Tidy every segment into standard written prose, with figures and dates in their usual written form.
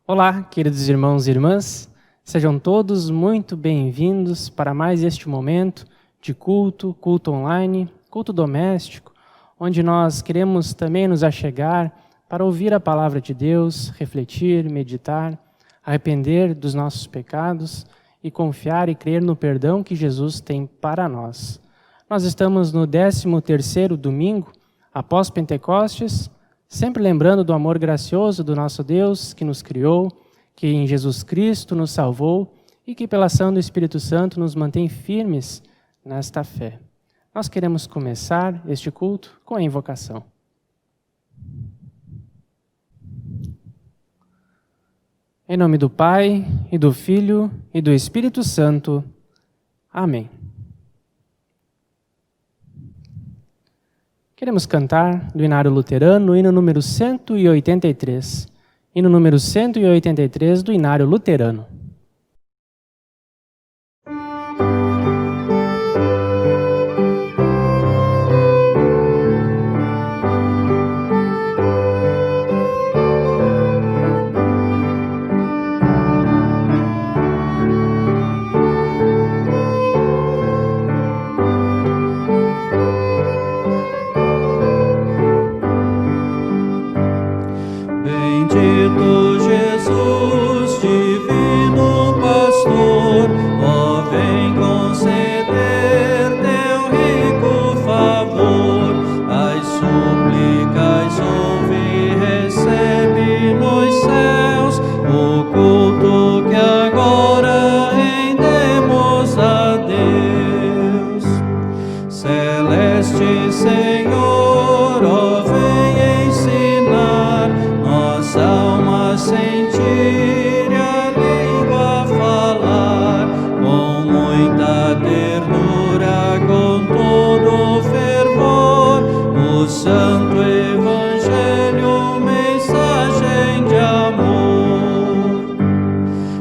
Olá, queridos irmãos e irmãs, sejam todos muito bem-vindos para mais este momento de culto online, culto doméstico, onde nós queremos também nos achegar para ouvir a palavra de Deus, refletir, meditar, arrepender dos nossos pecados e confiar e crer no perdão que Jesus tem para nós. Nós estamos no 13º domingo após Pentecostes, sempre lembrando do amor gracioso do nosso Deus que nos criou, que em Jesus Cristo nos salvou e que pela ação do Espírito Santo nos mantém firmes nesta fé. Nós queremos começar este culto com a invocação. Em nome do Pai, e do Filho, e do Espírito Santo. Amém. Queremos cantar do Inário Luterano, o hino número 183. Hino número 183 do Inário Luterano. Bendito Jesus, divino pastor, ó vem conceder teu rico favor. As súplicas ouve e recebe nos céus o culto que agora rendemos a Deus. Celeste Senhor, ó vem ensinar nossa alma sentir e a língua falar, com muita ternura, com todo fervor, o Santo Evangelho, mensagem de amor.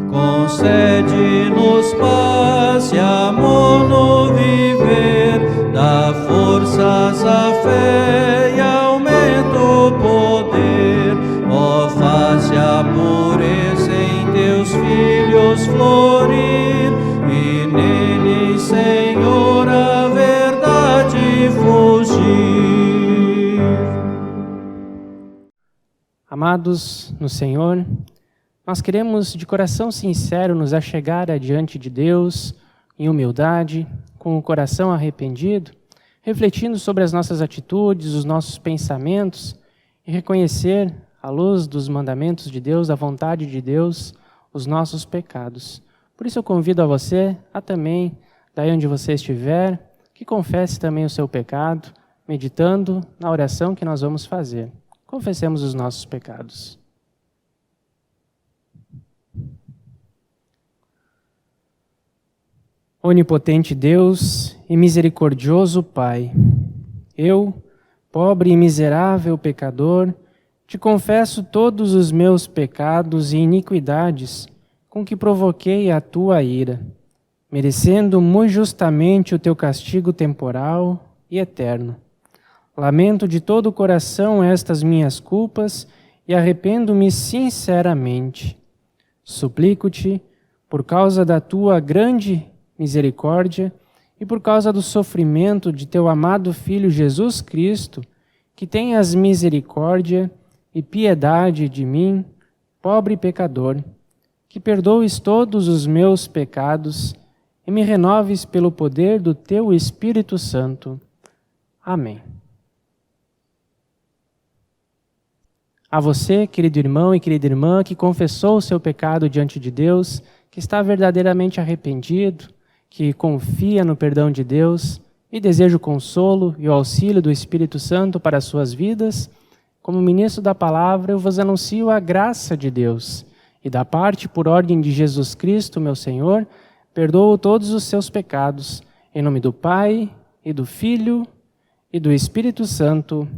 Concede-nos paz e amor no viver, dá forças à fé e aumenta o poder. Ó, faze a pureza em teus filhos florir, e neles, Senhor, a verdade fugir. Amados no Senhor, nós queremos de coração sincero nos achegar adiante de Deus, em humildade, com o coração arrependido, refletindo sobre as nossas atitudes, os nossos pensamentos, e reconhecer, à luz dos mandamentos de Deus, a vontade de Deus, os nossos pecados. Por isso eu convido a você, a também, daí onde você estiver, que confesse também o seu pecado, meditando na oração que nós vamos fazer. Confessemos os nossos pecados. Onipotente Deus e misericordioso Pai, eu, pobre e miserável pecador, te confesso todos os meus pecados e iniquidades com que provoquei a tua ira, merecendo muito justamente o teu castigo temporal e eterno. Lamento de todo o coração estas minhas culpas e arrependo-me sinceramente. Suplico-te, por causa da tua grande misericórdia e por causa do sofrimento de teu amado Filho Jesus Cristo, que tenhas misericórdia e piedade de mim, pobre pecador, que perdoes todos os meus pecados e me renoves pelo poder do teu Espírito Santo. Amém. A você, querido irmão e querida irmã, que confessou o seu pecado diante de Deus, que está verdadeiramente arrependido, que confia no perdão de Deus e deseja o consolo e o auxílio do Espírito Santo para as suas vidas, como ministro da palavra, eu vos anuncio a graça de Deus. E da parte, por ordem de Jesus Cristo, meu Senhor, perdoo todos os seus pecados. Em nome do Pai, e do Filho, e do Espírito Santo.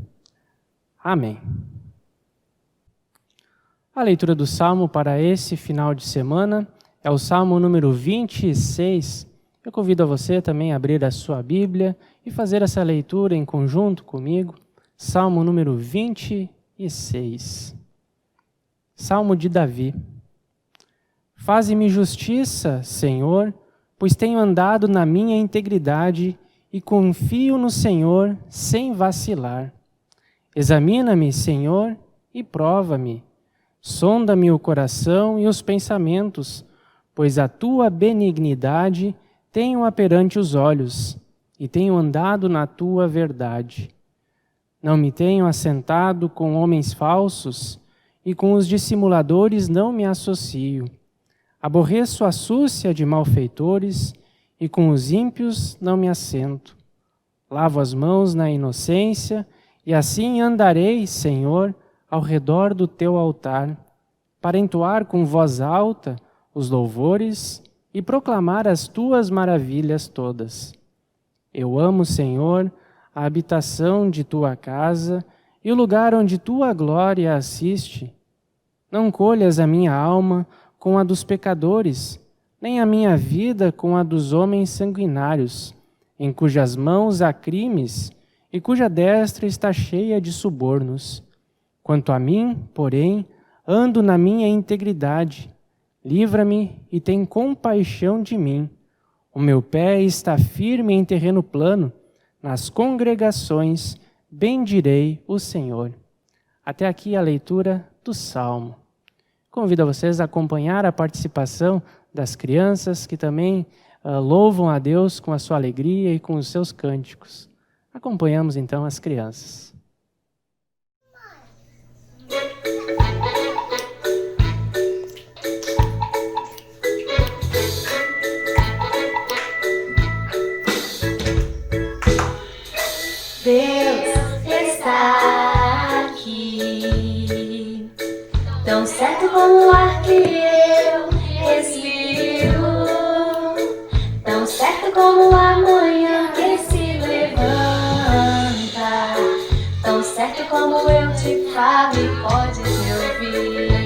Amém. A leitura do Salmo para esse final de semana é o Salmo número 26. Eu convido a você também a abrir a sua Bíblia e fazer essa leitura em conjunto comigo. Salmo número 26. Salmo de Davi. Faze-me justiça, Senhor, pois tenho andado na minha integridade e confio no Senhor sem vacilar. Examina-me, Senhor, e prova-me. Sonda-me o coração e os pensamentos, pois a tua benignidade tenho perante os olhos e tenho andado na tua verdade. Não me tenho assentado com homens falsos e com os dissimuladores não me associo. Aborreço a súcia de malfeitores e com os ímpios não me assento. Lavo as mãos na inocência e assim andarei, Senhor, ao redor do teu altar, para entoar com voz alta os louvores e proclamar as tuas maravilhas todas. Eu amo, Senhor, a habitação de tua casa e o lugar onde tua glória assiste. Não colhas a minha alma com a dos pecadores, nem a minha vida com a dos homens sanguinários, em cujas mãos há crimes e cuja destra está cheia de subornos. Quanto a mim, porém, ando na minha integridade. Livra-me e tem compaixão de mim. O meu pé está firme em terreno plano. Nas congregações bendirei o Senhor. Até aqui a leitura do Salmo. Convido vocês a acompanhar a participação das crianças que também louvam a Deus com a sua alegria e com os seus cânticos. Acompanhamos então as crianças. Deus está aqui, tão certo como o ar que eu respiro, tão certo como a manhã que se levanta, tão certo como eu te falo e podes me ouvir.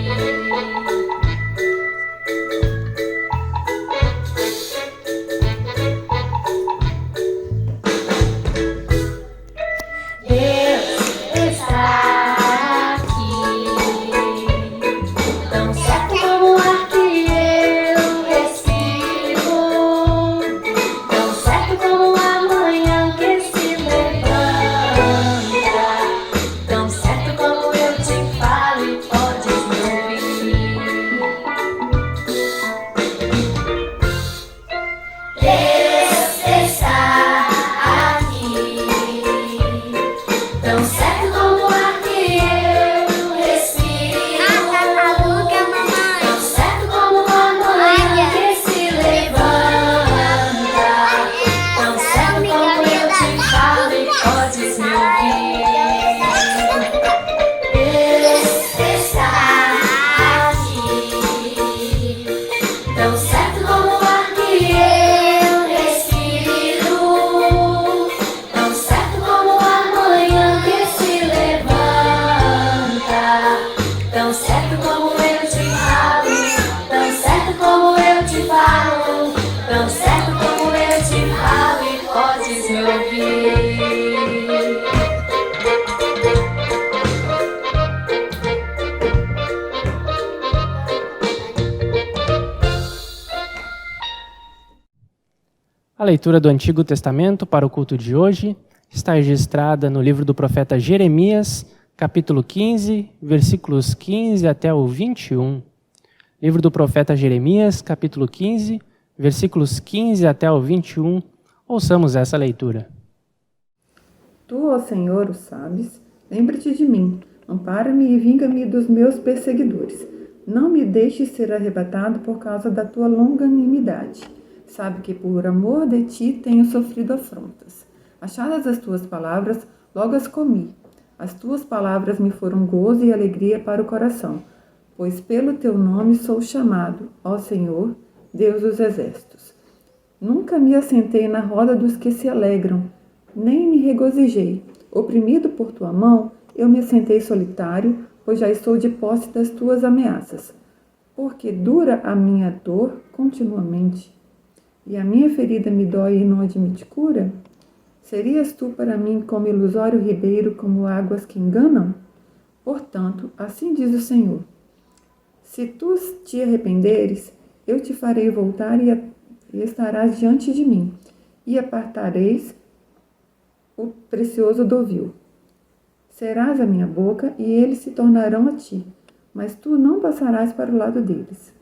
A leitura do Antigo Testamento para o culto de hoje está registrada no livro do profeta Jeremias, capítulo 15, versículos 15 até o 21. Livro do profeta Jeremias, capítulo 15, versículos 15 até o 21. Ouçamos essa leitura. Tu, ó Senhor, o sabes, lembra-te de mim, ampara-me e vinga-me dos meus perseguidores. Não me deixes ser arrebatado por causa da tua longanimidade. Sabe que por amor de ti tenho sofrido afrontas. Achadas as tuas palavras, logo as comi. As tuas palavras me foram gozo e alegria para o coração, pois pelo teu nome sou chamado, ó Senhor, Deus dos exércitos. Nunca me assentei na roda dos que se alegram, nem me regozijei. Oprimido por tua mão, eu me assentei solitário, pois já estou de posse das tuas ameaças. Porque dura a minha dor continuamente, e a minha ferida me dói e não admite cura? Serias tu para mim como ilusório ribeiro, como águas que enganam? Portanto, assim diz o Senhor: se tu te arrependeres Eu te farei voltar e estarás diante de mim, e apartareis o precioso do vil. Serás a minha boca, e eles se tornarão a ti, mas tu não passarás para o lado deles.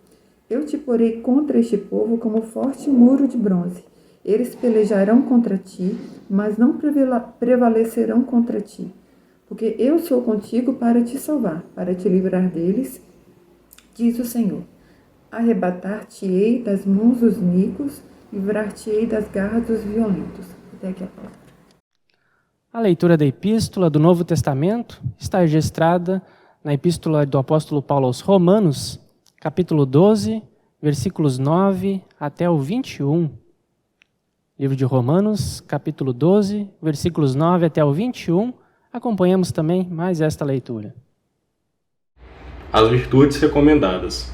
Eu te porei contra este povo como forte muro de bronze. Eles pelejarão contra ti, mas não prevalecerão contra ti, porque eu sou contigo para te salvar, para te livrar deles, diz o Senhor. Arrebatar-te-ei das mãos dos ímpios, livrar-te-ei das garras dos violentos. Até aqui a palavra. A leitura da Epístola do Novo Testamento está registrada na Epístola do Apóstolo Paulo aos Romanos, capítulo 12, versículos 9 até o 21. Livro de Romanos, capítulo 12, versículos 9 até o 21. Acompanhamos também mais esta leitura. As virtudes recomendadas.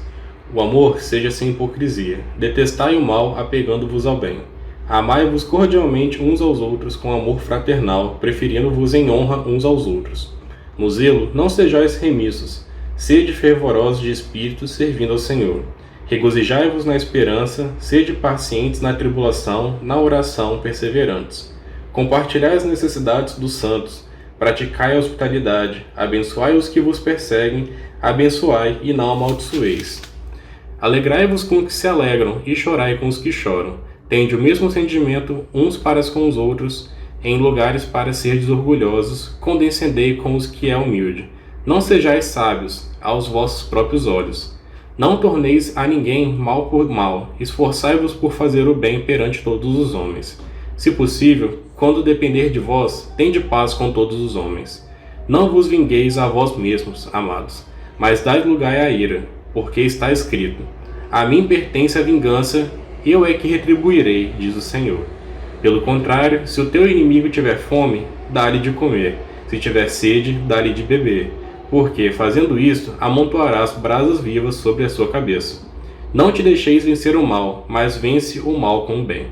O amor seja sem hipocrisia. Detestai o mal, apegando-vos ao bem. Amai-vos cordialmente uns aos outros com amor fraternal, preferindo-vos em honra uns aos outros. No zelo, não sejais remissos. Sede fervorosos de espírito, servindo ao Senhor. Regozijai-vos na esperança, sede pacientes na tribulação, na oração perseverantes. Compartilhai as necessidades dos santos, praticai a hospitalidade, abençoai os que vos perseguem, abençoai e não amaldiçoeis. Alegrai-vos com os que se alegram e chorai com os que choram. Tende o mesmo sentimento uns para com os outros, em lugares para serdes orgulhosos, condescendei com os que é humilde. Não sejais sábios aos vossos próprios olhos. Não torneis a ninguém mal por mal, esforçai-vos por fazer o bem perante todos os homens. Se possível, quando depender de vós, tende paz com todos os homens. Não vos vingueis a vós mesmos, amados, mas dai lugar à ira, porque está escrito: a mim pertence a vingança, eu é que retribuirei, diz o Senhor. Pelo contrário, se o teu inimigo tiver fome, dá-lhe de comer. Se tiver sede, dá-lhe de beber. Porque, fazendo isto, amontoarás brasas vivas sobre a sua cabeça. Não te deixeis vencer o mal, mas vence o mal com o bem.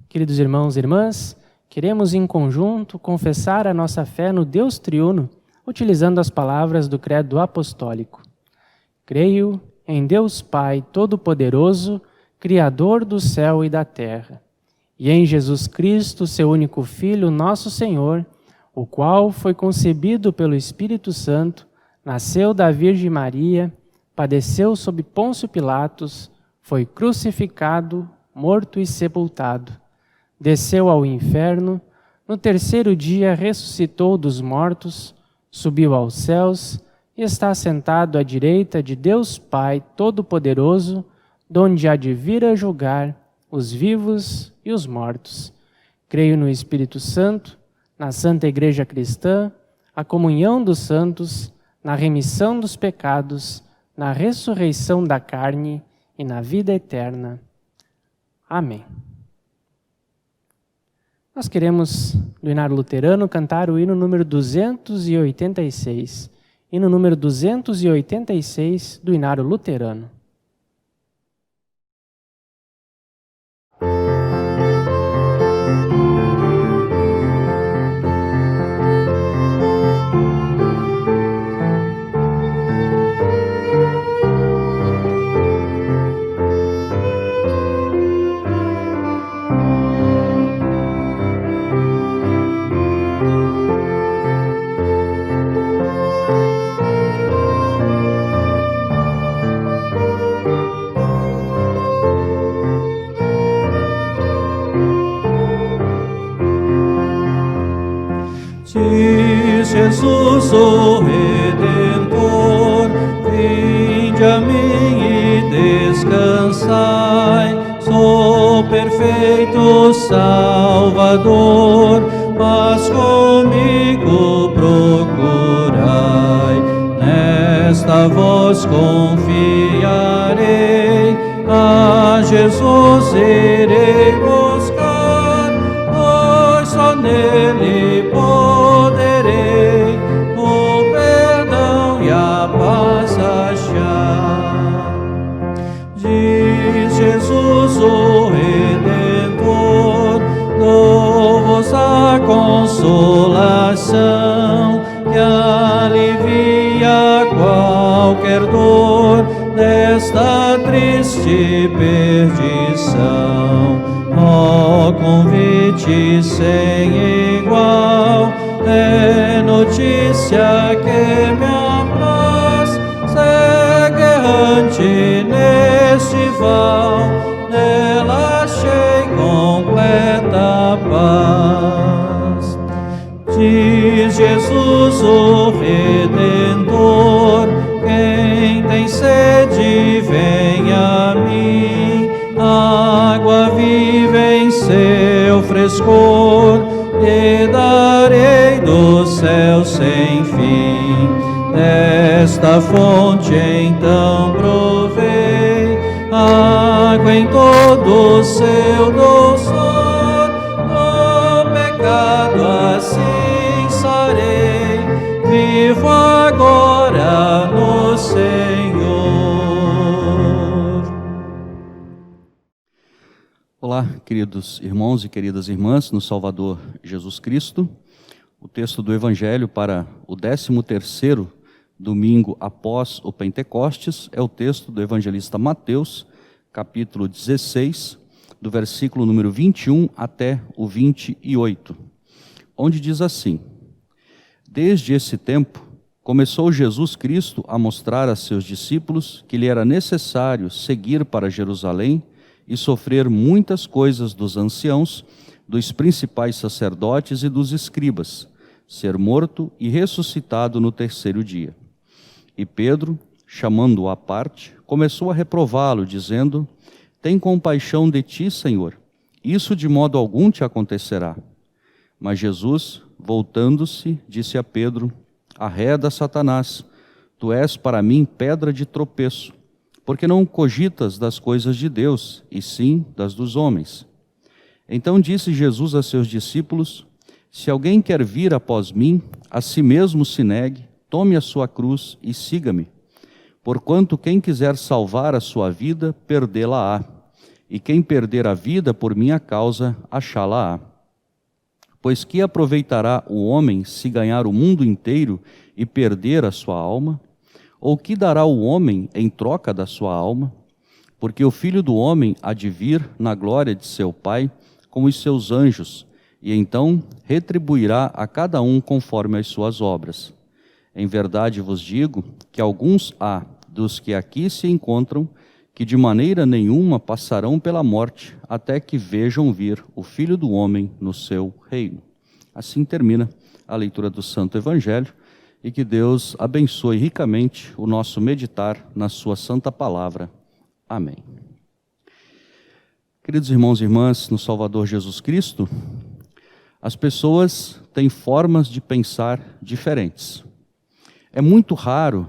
Queridos irmãos e irmãs, queremos em conjunto confessar a nossa fé no Deus triuno, utilizando as palavras do Credo Apostólico. Creio em Deus Pai Todo-Poderoso, Criador do céu e da terra, e em Jesus Cristo, seu único Filho, nosso Senhor, o qual foi concebido pelo Espírito Santo, nasceu da Virgem Maria, padeceu sob Pôncio Pilatos, foi crucificado, morto e sepultado, desceu ao inferno, no terceiro dia ressuscitou dos mortos, subiu aos céus e está sentado à direita de Deus Pai Todo-Poderoso, donde há de vir a julgar os vivos e os mortos. Creio no Espírito Santo, na Santa Igreja Cristã, a comunhão dos santos, na remissão dos pecados, na ressurreição da carne e na vida eterna. Amém. Nós queremos, do Inário Luterano, cantar o hino número 286. Hino número 286 do Inário Luterano. Jesus, o Redentor, vinde a mim e descansai, sou perfeito Salvador, mas comigo procurai, nesta vos confiarei, a Jesus irei buscar, pois só nele poderei o perdão e a paz achar. Diz Jesus, o Redentor, dou-vos a consolação que alivia qualquer dor desta triste de perdição. Ó convite sem igual, é notícia que me apraz, segue errante neste val, nela achei completa paz. Diz Jesus o Redentor, quem tem sede vem a mim, água viva em seu frescor, e darei do céu sem fim. Desta fonte então provei, água em todo o seu doçor, do pecado assim sarei, vivo agora no Senhor. Olá, queridos irmãos e queridas irmãs, no Salvador Jesus Cristo. O texto do Evangelho para o 13º domingo após o Pentecostes é o texto do evangelista Mateus, capítulo 16, do versículo número 21 até o 28, onde diz assim: Desde esse tempo, começou Jesus Cristo a mostrar a seus discípulos que lhe era necessário seguir para Jerusalém e sofrer muitas coisas dos anciãos, dos principais sacerdotes e dos escribas, ser morto e ressuscitado no terceiro dia. E Pedro, chamando-o à parte, começou a reprová-lo, dizendo: Tem compaixão de ti, Senhor, isso de modo algum te acontecerá. Mas Jesus, voltando-se, disse a Pedro: Arreda, Satanás, tu és para mim pedra de tropeço, porque não cogitas das coisas de Deus, e sim das dos homens. Então disse Jesus a seus discípulos: Se alguém quer vir após mim, a si mesmo se negue, tome a sua cruz e siga-me. Porquanto quem quiser salvar a sua vida, perdê-la-á, e quem perder a vida por minha causa, achá-la-á. Pois que aproveitará o homem se ganhar o mundo inteiro e perder a sua alma? Ou que dará o homem em troca da sua alma? Porque o Filho do Homem há de vir na glória de seu Pai com os seus anjos, e então retribuirá a cada um conforme as suas obras. Em verdade vos digo que alguns há dos que aqui se encontram, que de maneira nenhuma passarão pela morte, até que vejam vir o Filho do Homem no seu reino. Assim termina a leitura do Santo Evangelho, e que Deus abençoe ricamente o nosso meditar na sua santa palavra. Amém. Queridos irmãos e irmãs, no Salvador Jesus Cristo, as pessoas têm formas de pensar diferentes. É muito raro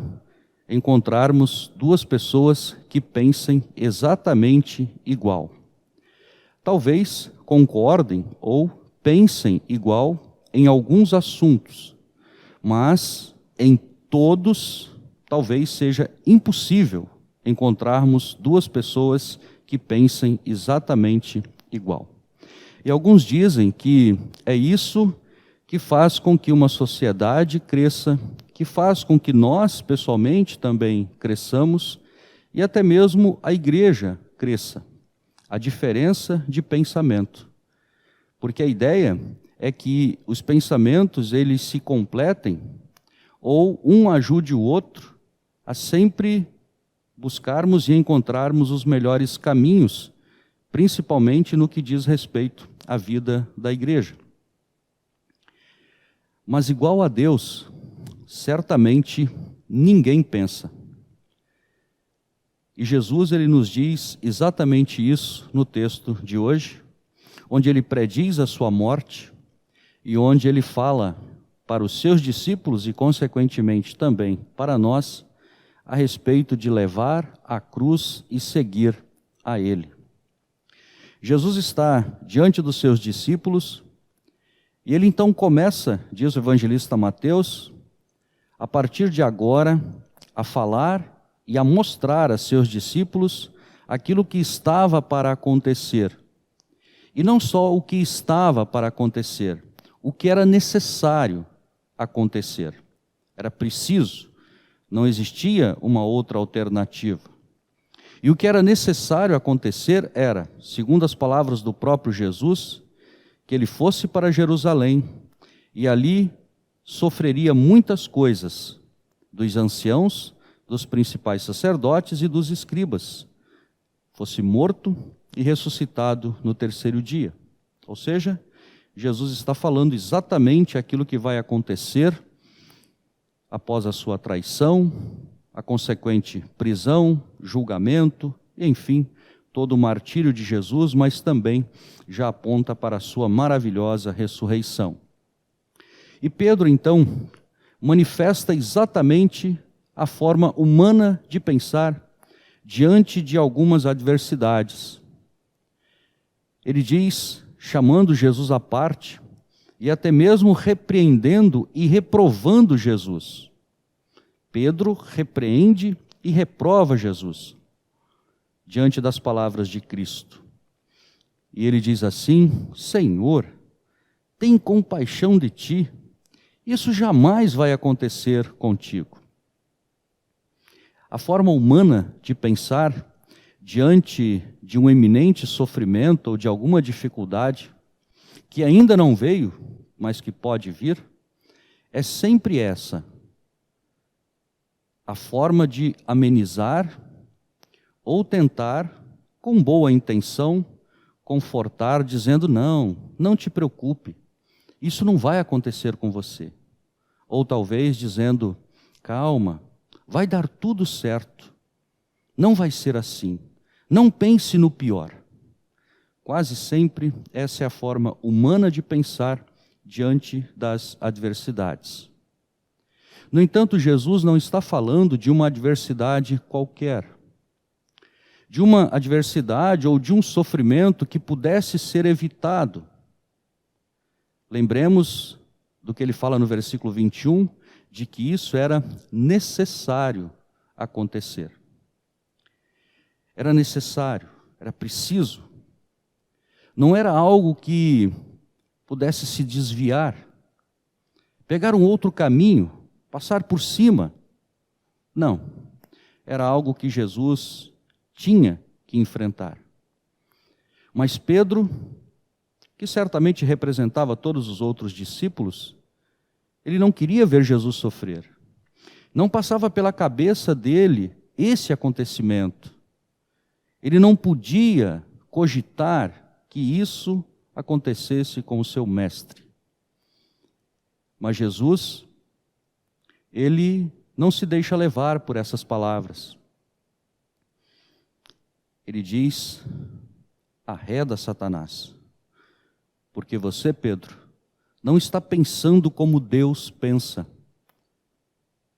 encontrarmos duas pessoas que pensem exatamente igual. Talvez concordem ou pensem igual em alguns assuntos, mas em todos talvez seja impossível encontrarmos duas pessoas que pensem exatamente igual. E alguns dizem que é isso que faz com que uma sociedade cresça, que faz com que nós, pessoalmente, também cresçamos, e até mesmo a igreja cresça, a diferença de pensamento. Porque a ideia é que os pensamentos eles se completem, ou um ajude o outro a sempre buscarmos e encontrarmos os melhores caminhos, principalmente no que diz respeito à vida da igreja. Mas igual a Deus, certamente ninguém pensa. E Jesus ele nos diz exatamente isso no texto de hoje, onde ele prediz a sua morte e onde ele fala para os seus discípulos e, consequentemente, também para nós, a respeito de levar a cruz e seguir a ele. Jesus está diante dos seus discípulos e ele então começa, diz o evangelista Mateus, a partir de agora, a falar e a mostrar a seus discípulos aquilo que estava para acontecer. E não só o que estava para acontecer, o que era necessário acontecer. Era preciso, não existia uma outra alternativa. E o que era necessário acontecer era, segundo as palavras do próprio Jesus, que ele fosse para Jerusalém e ali sofreria muitas coisas dos anciãos, dos principais sacerdotes e dos escribas, fosse morto e ressuscitado no terceiro dia. Ou seja, Jesus está falando exatamente aquilo que vai acontecer após a sua traição, a consequente prisão, julgamento, enfim, todo o martírio de Jesus, mas também já aponta para a sua maravilhosa ressurreição. E Pedro, então, manifesta exatamente a forma humana de pensar diante de algumas adversidades. Ele diz, chamando Jesus à parte, e até mesmo repreendendo e reprovando Jesus. Pedro repreende e reprova Jesus diante das palavras de Cristo. E ele diz assim: Senhor, tem compaixão de ti, isso jamais vai acontecer contigo. A forma humana de pensar diante de um eminente sofrimento ou de alguma dificuldade que ainda não veio, mas que pode vir, é sempre essa: a forma de amenizar ou tentar, com boa intenção, confortar, dizendo: não te preocupe, isso não vai acontecer com você. Ou talvez dizendo: calma, vai dar tudo certo, não vai ser assim, não pense no pior. Quase sempre essa é a forma humana de pensar diante das adversidades. No entanto, Jesus não está falando de uma adversidade qualquer, de uma adversidade ou de um sofrimento que pudesse ser evitado. Lembremos do que ele fala no versículo 21, de que isso era necessário acontecer. Era necessário, era preciso. Não era algo que pudesse se desviar, pegar um outro caminho, passar por cima. Não, era algo que Jesus tinha que enfrentar. Mas Pedro, que certamente representava todos os outros discípulos, ele não queria ver Jesus sofrer. Não passava pela cabeça dele esse acontecimento. Ele não podia cogitar que isso acontecesse com o seu mestre. Mas Jesus, ele não se deixa levar por essas palavras. Ele diz: arreda, Satanás, porque você, Pedro, não está pensando como Deus pensa,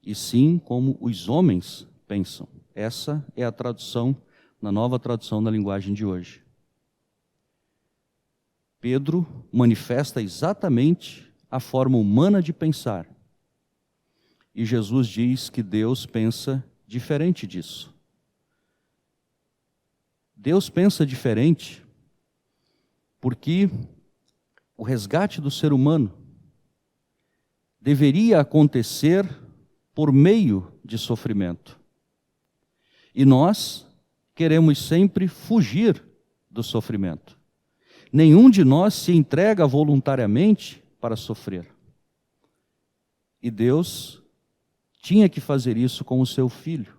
e sim como os homens pensam. Essa é a tradução, na nova tradução da linguagem de hoje. Pedro manifesta exatamente a forma humana de pensar. E Jesus diz que Deus pensa diferente disso. Deus pensa diferente porque o resgate do ser humano deveria acontecer por meio de sofrimento. E nós queremos sempre fugir do sofrimento. Nenhum de nós se entrega voluntariamente para sofrer. E Deus tinha que fazer isso com o seu filho,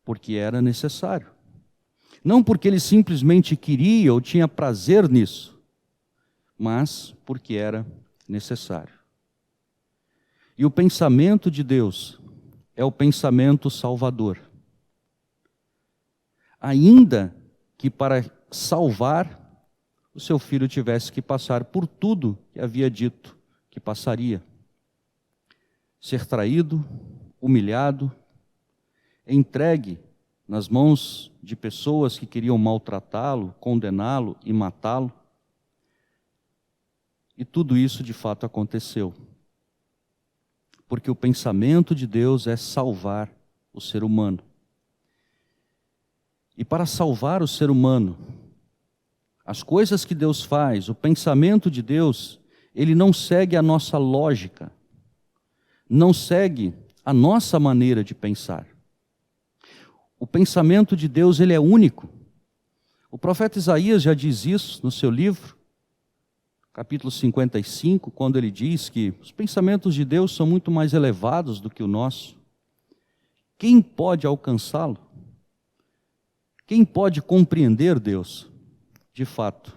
porque era necessário. Não porque ele simplesmente queria ou tinha prazer nisso, mas porque era necessário. E o pensamento de Deus é o pensamento salvador. Ainda que para salvar, o seu filho tivesse que passar por tudo que havia dito que passaria. Ser traído, humilhado, entregue nas mãos de pessoas que queriam maltratá-lo, condená-lo e matá-lo. E tudo isso de fato aconteceu. Porque o pensamento de Deus é salvar o ser humano. E para salvar o ser humano, as coisas que Deus faz, o pensamento de Deus, ele não segue a nossa lógica, não segue a nossa maneira de pensar. O pensamento de Deus, ele é único. O profeta Isaías já diz isso no seu livro, capítulo 55, quando ele diz que os pensamentos de Deus são muito mais elevados do que o nosso. Quem pode alcançá-lo? Quem pode compreender Deus? De fato,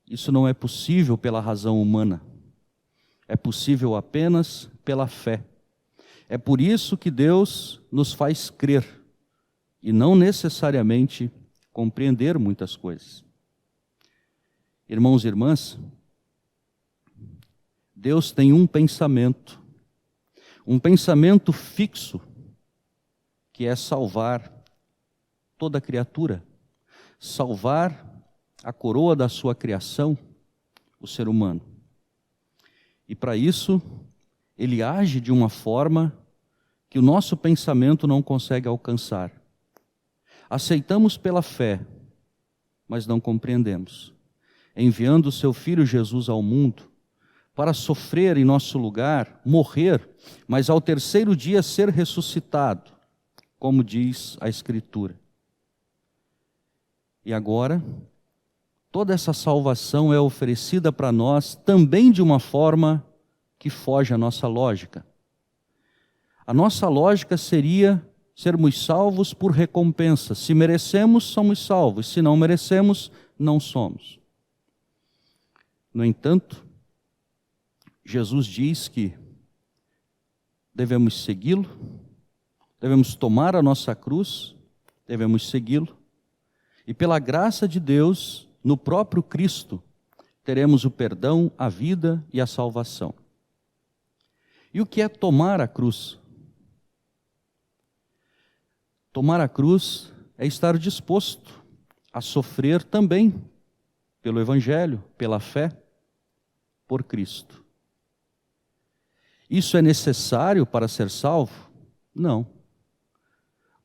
isso não é possível pela razão humana. É possível apenas pela fé. É por isso que Deus nos faz crer e não necessariamente compreender muitas coisas. Irmãos e irmãs, Deus tem um pensamento fixo, que é salvar toda criatura, salvar a coroa da sua criação, o ser humano. E para isso, ele age de uma forma que o nosso pensamento não consegue alcançar. Aceitamos pela fé, mas não compreendemos. Enviando o seu Filho Jesus ao mundo, para sofrer em nosso lugar, morrer, mas ao terceiro dia ser ressuscitado, como diz a Escritura. E agora, toda essa salvação é oferecida para nós também de uma forma que foge à nossa lógica. A nossa lógica seria sermos salvos por recompensa. Se merecemos, somos salvos. Se não merecemos, não somos. No entanto, Jesus diz que devemos segui-lo, devemos tomar a nossa cruz, devemos segui-lo, e pela graça de Deus, no próprio Cristo, teremos o perdão, a vida e a salvação. E o que é tomar a cruz? Tomar a cruz é estar disposto a sofrer também pelo Evangelho, pela fé, por Cristo. Isso é necessário para ser salvo? Não.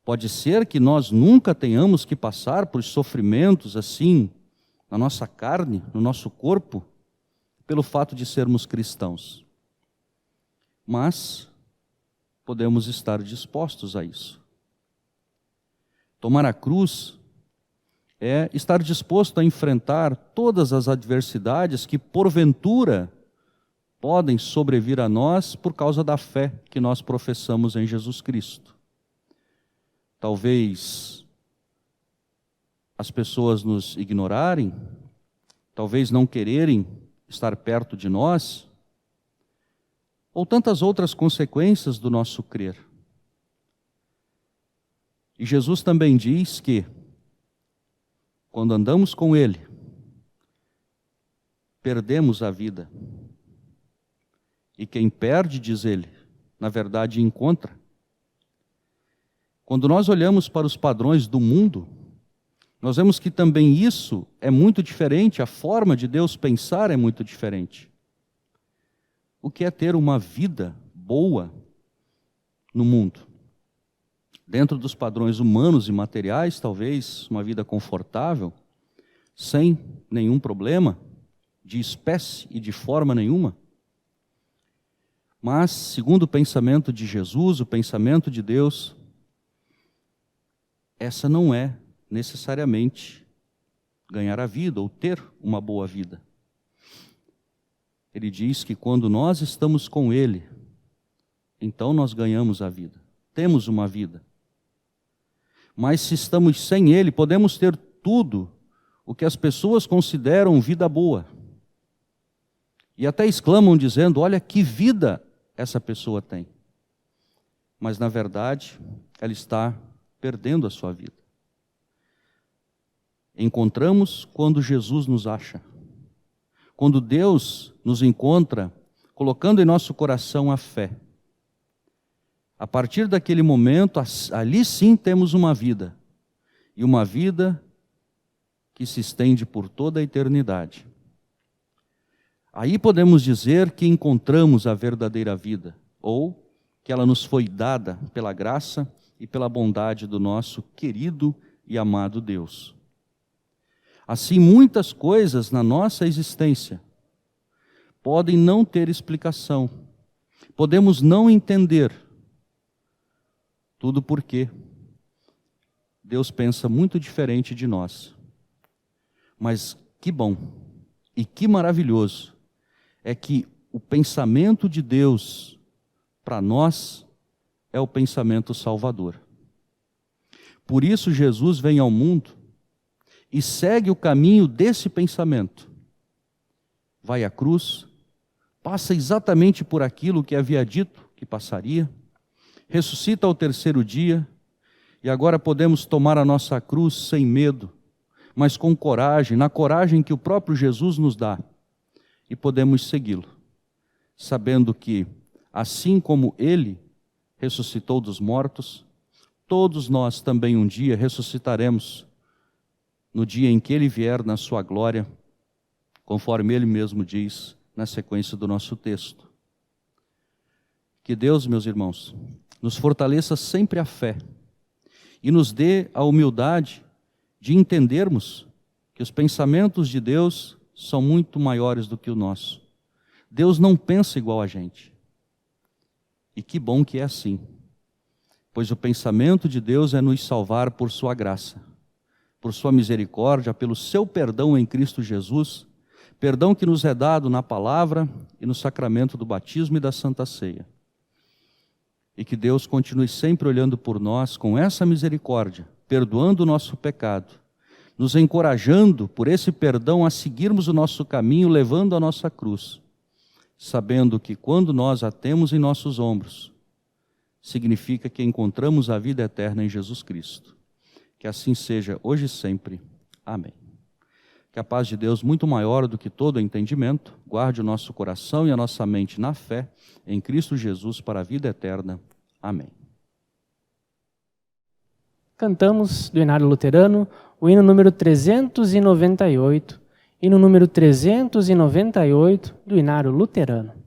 Pode ser que nós nunca tenhamos que passar por sofrimentos assim, na nossa carne, no nosso corpo, pelo fato de sermos cristãos. Mas podemos estar dispostos a isso. Tomar a cruz é estar disposto a enfrentar todas as adversidades que, porventura, podem sobrevir a nós por causa da fé que nós professamos em Jesus Cristo. Talvez as pessoas nos ignorarem, talvez não quererem estar perto de nós, ou tantas outras consequências do nosso crer. E Jesus também diz que, quando andamos com Ele, perdemos a vida. E quem perde, diz Ele, na verdade encontra. Quando nós olhamos para os padrões do mundo, nós vemos que também isso é muito diferente, a forma de Deus pensar é muito diferente. O que é ter uma vida boa no mundo? Dentro dos padrões humanos e materiais, talvez uma vida confortável, sem nenhum problema, de espécie e de forma nenhuma. Mas, segundo o pensamento de Jesus, o pensamento de Deus, essa não é necessariamente ganhar a vida ou ter uma boa vida. Ele diz que quando nós estamos com Ele, então nós ganhamos a vida, temos uma vida. Mas se estamos sem Ele, podemos ter tudo o que as pessoas consideram vida boa. E até exclamam dizendo, olha que vida essa pessoa tem. Mas na verdade, ela está perdendo a sua vida. Encontramos quando Jesus nos acha. Quando Deus nos encontra, colocando em nosso coração a fé. A partir daquele momento, ali sim temos uma vida. E uma vida que se estende por toda a eternidade. Aí podemos dizer que encontramos a verdadeira vida, ou que ela nos foi dada pela graça e pela bondade do nosso querido e amado Deus. Assim, muitas coisas na nossa existência podem não ter explicação, podemos não entender. Tudo porque Deus pensa muito diferente de nós. Mas que bom e que maravilhoso é que o pensamento de Deus para nós é o pensamento salvador. Por isso Jesus vem ao mundo e segue o caminho desse pensamento. Vai à cruz, passa exatamente por aquilo que havia dito que passaria, ressuscita ao terceiro dia, e agora podemos tomar a nossa cruz sem medo, mas com coragem, na coragem que o próprio Jesus nos dá, e podemos segui-lo, sabendo que, assim como Ele ressuscitou dos mortos, todos nós também um dia ressuscitaremos, no dia em que Ele vier na sua glória, conforme Ele mesmo diz na sequência do nosso texto. Que Deus, meus irmãos, nos fortaleça sempre a fé e nos dê a humildade de entendermos que os pensamentos de Deus são muito maiores do que o nosso. Deus não pensa igual a gente. E que bom que é assim, pois o pensamento de Deus é nos salvar por sua graça, por sua misericórdia, pelo seu perdão em Cristo Jesus, perdão que nos é dado na palavra e no sacramento do batismo e da Santa Ceia. E que Deus continue sempre olhando por nós com essa misericórdia, perdoando o nosso pecado, nos encorajando por esse perdão a seguirmos o nosso caminho, levando a nossa cruz, sabendo que quando nós a temos em nossos ombros, significa que encontramos a vida eterna em Jesus Cristo. Que assim seja hoje e sempre. Amém. Que a paz de Deus, muito maior do que todo entendimento, guarde o nosso coração e a nossa mente na fé, em Cristo Jesus, para a vida eterna. Amém. Cantamos do Inário Luterano o hino número 398, hino número 398 do Inário Luterano.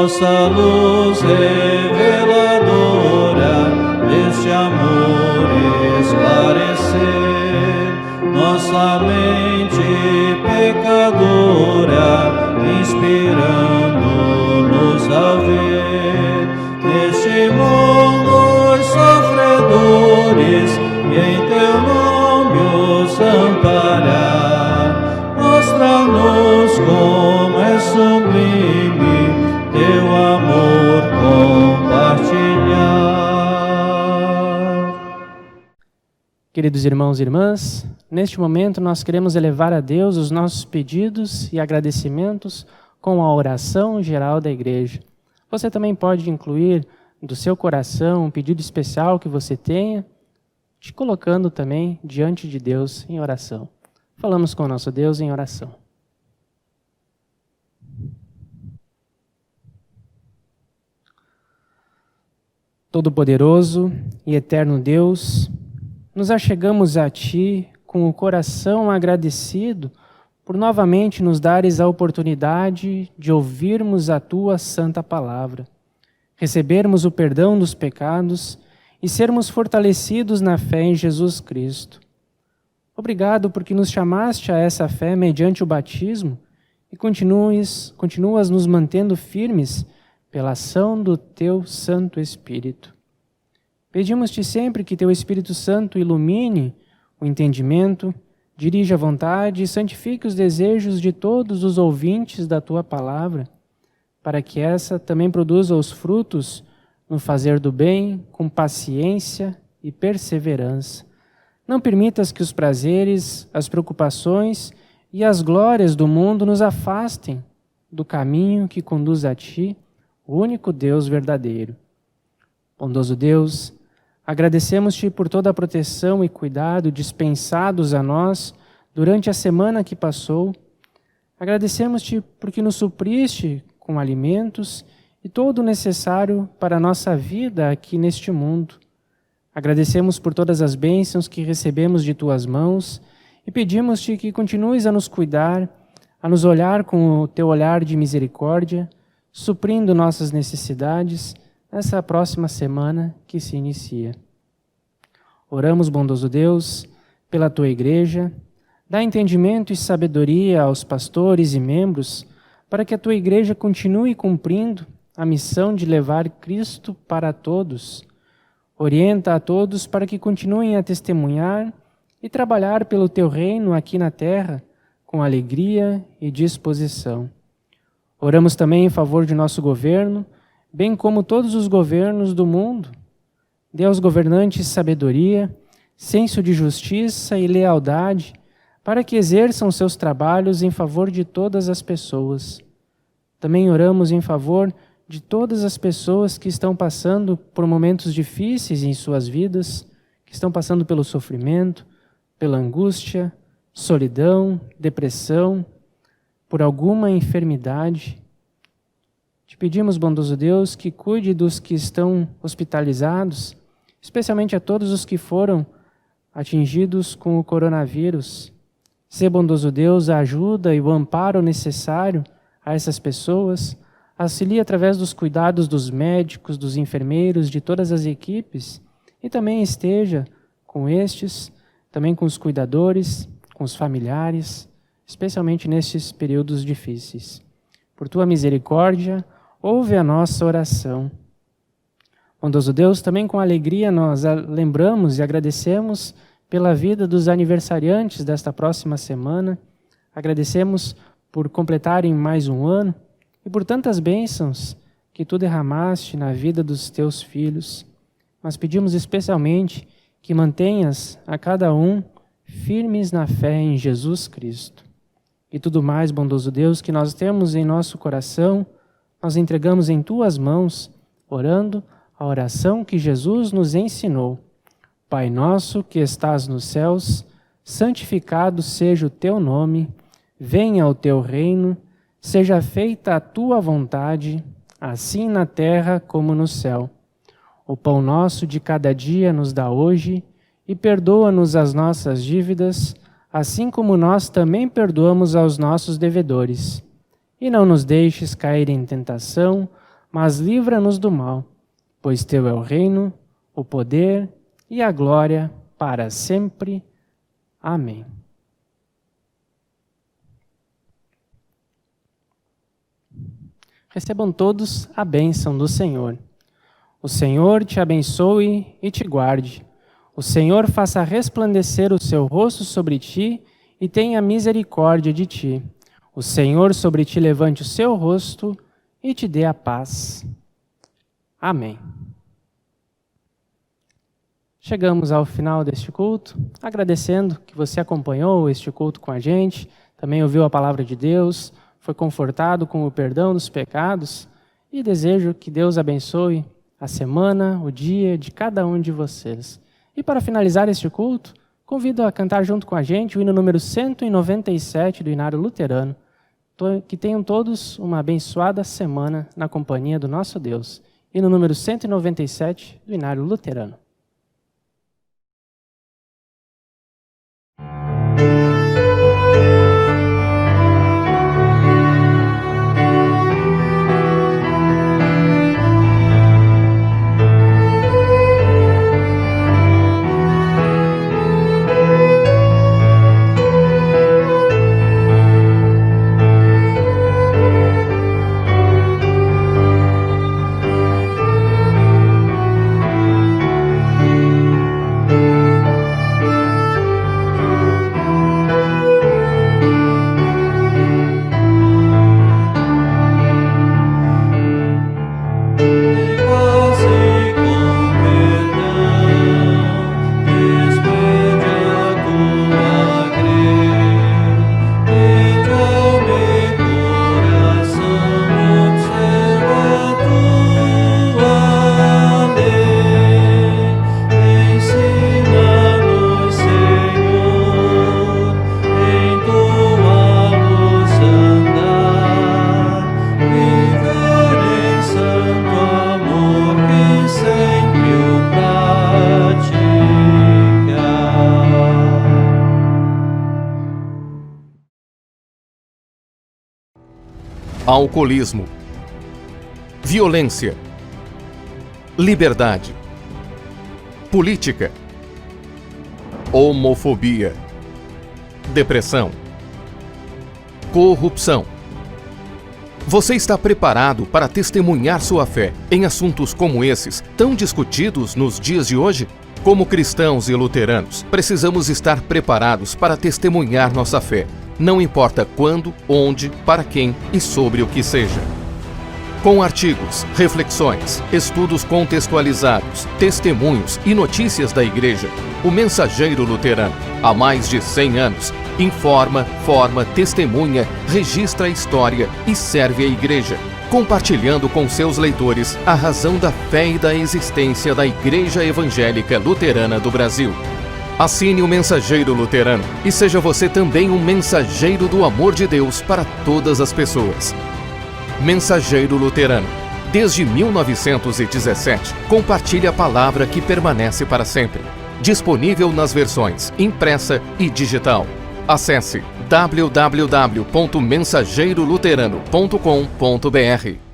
Vossa luz reveladora deste amor esclarecer nossa mente pecadora, inspirando-nos a ver neste mundo os sofredores e em teu nome os amparar. Mostra-nos como é sublime teu amor compartilhar. Queridos irmãos e irmãs, neste momento nós queremos elevar a Deus os nossos pedidos e agradecimentos com a oração geral da igreja. Você também pode incluir do seu coração um pedido especial que você tenha, te colocando também diante de Deus em oração. Falamos com o nosso Deus em oração. Todo-Poderoso e eterno Deus, nos achegamos a Ti com o coração agradecido por novamente nos dares a oportunidade de ouvirmos a Tua santa palavra, recebermos o perdão dos pecados e sermos fortalecidos na fé em Jesus Cristo. Obrigado porque nos chamaste a essa fé mediante o batismo e continuas nos mantendo firmes pela ação do Teu Santo Espírito. Pedimos-te sempre que Teu Espírito Santo ilumine o entendimento, dirija a vontade e santifique os desejos de todos os ouvintes da Tua palavra, para que essa também produza os frutos no fazer do bem, com paciência e perseverança. Não permitas que os prazeres, as preocupações e as glórias do mundo nos afastem do caminho que conduz a Ti, o único Deus verdadeiro. Bondoso Deus, agradecemos-Te por toda a proteção e cuidado dispensados a nós durante a semana que passou. Agradecemos-Te porque nos supriste com alimentos e todo o necessário para a nossa vida aqui neste mundo. Agradecemos por todas as bênçãos que recebemos de Tuas mãos e pedimos-Te que continues a nos cuidar, a nos olhar com o Teu olhar de misericórdia, suprindo nossas necessidades nessa próxima semana que se inicia. Oramos, bondoso Deus, pela Tua Igreja, dá entendimento e sabedoria aos pastores e membros para que a Tua Igreja continue cumprindo a missão de levar Cristo para todos. Orienta a todos para que continuem a testemunhar e trabalhar pelo Teu reino aqui na terra com alegria e disposição. Oramos também em favor de nosso governo, bem como todos os governos do mundo. Dê aos governantes sabedoria, senso de justiça e lealdade, para que exerçam seus trabalhos em favor de todas as pessoas. Também oramos em favor de todas as pessoas que estão passando por momentos difíceis em suas vidas, que estão passando pelo sofrimento, pela angústia, solidão, depressão, por alguma enfermidade. Te pedimos, bondoso Deus, que cuide dos que estão hospitalizados, especialmente a todos os que foram atingidos com o coronavírus. Sê, bondoso Deus, a ajuda e o amparo necessário a essas pessoas. Auxilie através dos cuidados dos médicos, dos enfermeiros, de todas as equipes, e também esteja com estes, também com os cuidadores, com os familiares, especialmente nestes períodos difíceis. Por Tua misericórdia, ouve a nossa oração. Bondoso Deus, também com alegria nós lembramos e agradecemos pela vida dos aniversariantes desta próxima semana. Agradecemos por completarem mais um ano e por tantas bênçãos que Tu derramaste na vida dos Teus filhos. Mas pedimos especialmente que mantenhas a cada um firmes na fé em Jesus Cristo. E tudo mais, bondoso Deus, que nós temos em nosso coração, nós entregamos em Tuas mãos, orando a oração que Jesus nos ensinou. Pai nosso que estás nos céus, santificado seja o Teu nome, venha o Teu reino, seja feita a Tua vontade, assim na terra como no céu. O pão nosso de cada dia nos dá hoje, e perdoa-nos as nossas dívidas, assim como nós também perdoamos aos nossos devedores. E não nos deixes cair em tentação, mas livra-nos do mal, pois Teu é o reino, o poder e a glória para sempre. Amém. Recebam todos a bênção do Senhor. O Senhor te abençoe e te guarde. O Senhor faça resplandecer o seu rosto sobre ti e tenha misericórdia de ti. O Senhor sobre ti levante o seu rosto e te dê a paz. Amém. Chegamos ao final deste culto, agradecendo que você acompanhou este culto com a gente, também ouviu a palavra de Deus, foi confortado com o perdão dos pecados e desejo que Deus abençoe a semana, o dia de cada um de vocês. E para finalizar este culto, convido a cantar junto com a gente o hino número 197 do Inário Luterano. Que tenham todos uma abençoada semana na companhia do nosso Deus. Hino número 197 do Inário Luterano. alcoolismo, violência, liberdade, política, homofobia, depressão, corrupção. Você está preparado para testemunhar sua fé em assuntos como esses, tão discutidos nos dias de hoje? Como cristãos e luteranos, precisamos estar preparados para testemunhar nossa fé, não importa quando, onde, para quem e sobre o que seja. Com artigos, reflexões, estudos contextualizados, testemunhos e notícias da Igreja, o Mensageiro Luterano, há mais de 100 anos, informa, forma, testemunha, registra a história e serve a Igreja, compartilhando com seus leitores a razão da fé e da existência da Igreja Evangélica Luterana do Brasil. Assine o Mensageiro Luterano e seja você também um mensageiro do amor de Deus para todas as pessoas. Mensageiro Luterano. Desde 1917, compartilhe a palavra que permanece para sempre. Disponível nas versões impressa e digital. Acesse www.mensageiroluterano.com.br.